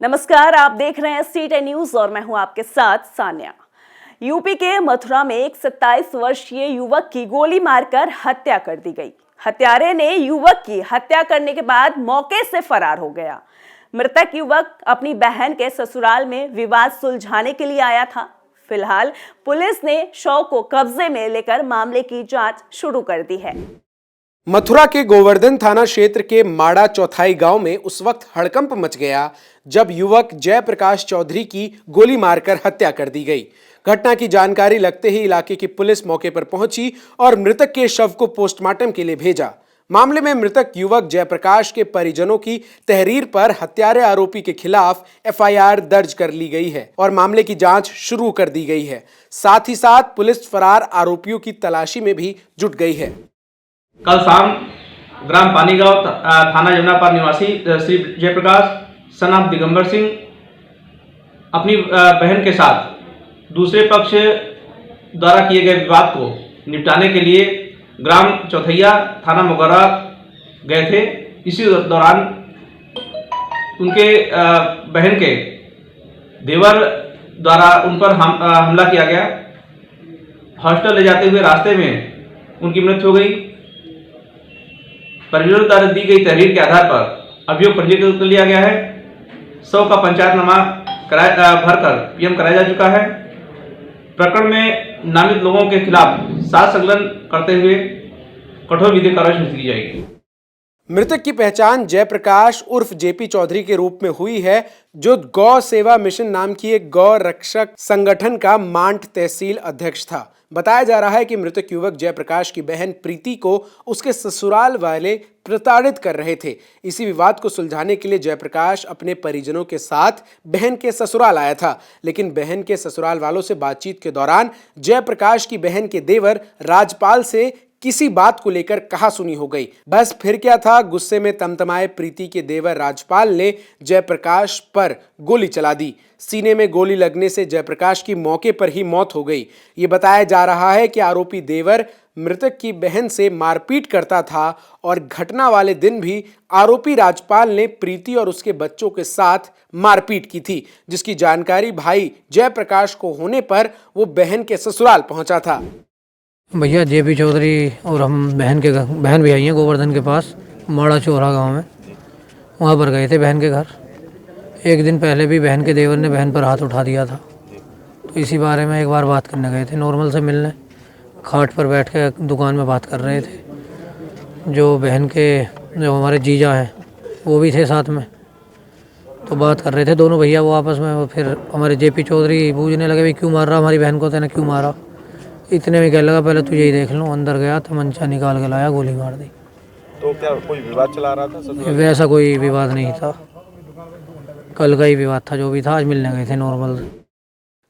नमस्कार, आप देख रहे हैं सी10 न्यूज और मैं हूं आपके साथ सान्या। यूपी के मथुरा में एक 27 वर्षीय युवक की गोली मारकर हत्या कर दी गई। हत्यारे ने युवक की हत्या करने के बाद मौके से फरार हो गया। मृतक युवक अपनी बहन के ससुराल में विवाद सुलझाने के लिए आया था। फिलहाल पुलिस ने शव को कब्जे में लेकर मामले की जांच शुरू कर दी है। मथुरा के गोवर्धन थाना क्षेत्र के माड़ा चौथाई गांव में उस वक्त हड़कंप मच गया जब युवक जयप्रकाश चौधरी की गोली मारकर हत्या कर दी गई। घटना की जानकारी लगते ही इलाके की पुलिस मौके पर पहुंची और मृतक के शव को पोस्टमार्टम के लिए भेजा। मामले में मृतक युवक जयप्रकाश के परिजनों की तहरीर पर हत्यारे आरोपी के खिलाफ एफआईआर दर्ज कर ली गई है और मामले की जांच शुरू कर दी गई है। साथ ही साथ पुलिस फरार आरोपियों की तलाशी में भी जुट गई है। कल शाम ग्राम पानीगांव थाना जमुनापार निवासी श्री जयप्रकाश सन ऑफ दिगंबर सिंह अपनी बहन के साथ दूसरे पक्ष द्वारा किए गए विवाद को निपटाने के लिए ग्राम चौथैया थाना मोगरा गए थे। इसी दौरान उनके बहन के देवर द्वारा उन पर हमला किया गया। हॉस्टल ले जाते हुए रास्ते में उनकी मृत्यु हो गई। परिजनों द्वारा दी गई तहरीर के आधार पर अभियोग पंजीकृत कर लिया गया है। शव का पंचायतनामा भरकर पीएम कराया जा चुका है। प्रकरण में नामित लोगों के खिलाफ साक्ष्य संकलन करते हुए कठोर विधिक कार्रवाई की जाएगी। मृतक की पहचान जयप्रकाश उर्फ जेपी चौधरी के रूप में हुई है, जो गौ सेवा मिशन नाम की एक गौ रक्षक संगठन का मांड तहसील अध्यक्ष था। बताया जा रहा है कि मृतक युवक जयप्रकाश की बहन प्रीति को उसके ससुराल वाले प्रताड़ित कर रहे थे। इसी विवाद को सुलझाने के लिए जयप्रकाश अपने परिजनों के साथ बहन के ससुराल आया था, लेकिन बहन के ससुराल वालों से बातचीत के दौरान जयप्रकाश की बहन के देवर राजपाल से किसी बात को लेकर कहासुनी हो गई। बस फिर क्या था, गुस्से में तमतमाए प्रीति के देवर राजपाल ने जयप्रकाश पर गोली चला दी। सीने में गोली लगने से जयप्रकाश की मौके पर ही मौत हो गई। ये बताया जा रहा है कि आरोपी देवर मृतक की बहन से मारपीट करता था और घटना वाले दिन भी आरोपी राजपाल ने प्रीति और उसके बच्चों के साथ मारपीट की थी, जिसकी जानकारी भाई जयप्रकाश को होने पर वो बहन के ससुराल पहुंचा था। भैया जेपी चौधरी और हम बहन भी आई हैं गोवर्धन के पास माड़ा चौरा गांव में। वहां पर गए थे बहन के घर। एक दिन पहले भी बहन के देवर ने बहन पर हाथ उठा दिया था, तो इसी बारे में एक बार बात करने गए थे। नॉर्मल से मिलने खाट पर बैठ के दुकान में बात कर रहे थे। जो हमारे जीजा हैं वो भी थे साथ में, तो बात कर रहे थे दोनों भैया वो आपस में। फिर हमारे जेपी चौधरी पूछने लगे, भाई क्यों मार रहा हमारी बहन को, तेने क्यों मारा। इतने में कहने लगा, पहले तुझे ही देख लूँ। अंदर गया तो मंचा निकाल के लाया, गोली मार दी। तो क्या कोई विवाद चला रहा था? वैसा कोई विवाद नहीं था, कल का ही विवाद था। जो भी था आज मिलने गए थे नॉर्मल।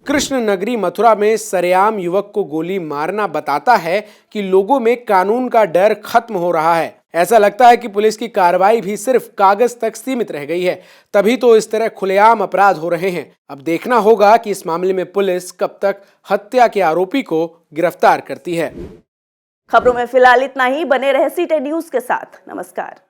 कृष्ण नगरी मथुरा में सरेआम युवक को गोली मारना बताता है कि लोगों में कानून का डर खत्म हो रहा है। ऐसा लगता है कि पुलिस की कार्रवाई भी सिर्फ कागज तक सीमित रह गई है, तभी तो इस तरह खुलेआम अपराध हो रहे हैं। अब देखना होगा कि इस मामले में पुलिस कब तक हत्या के आरोपी को गिरफ्तार करती है। खबरों में फिलहाल इतना ही। बने रहे सी10 न्यूज के साथ। नमस्कार।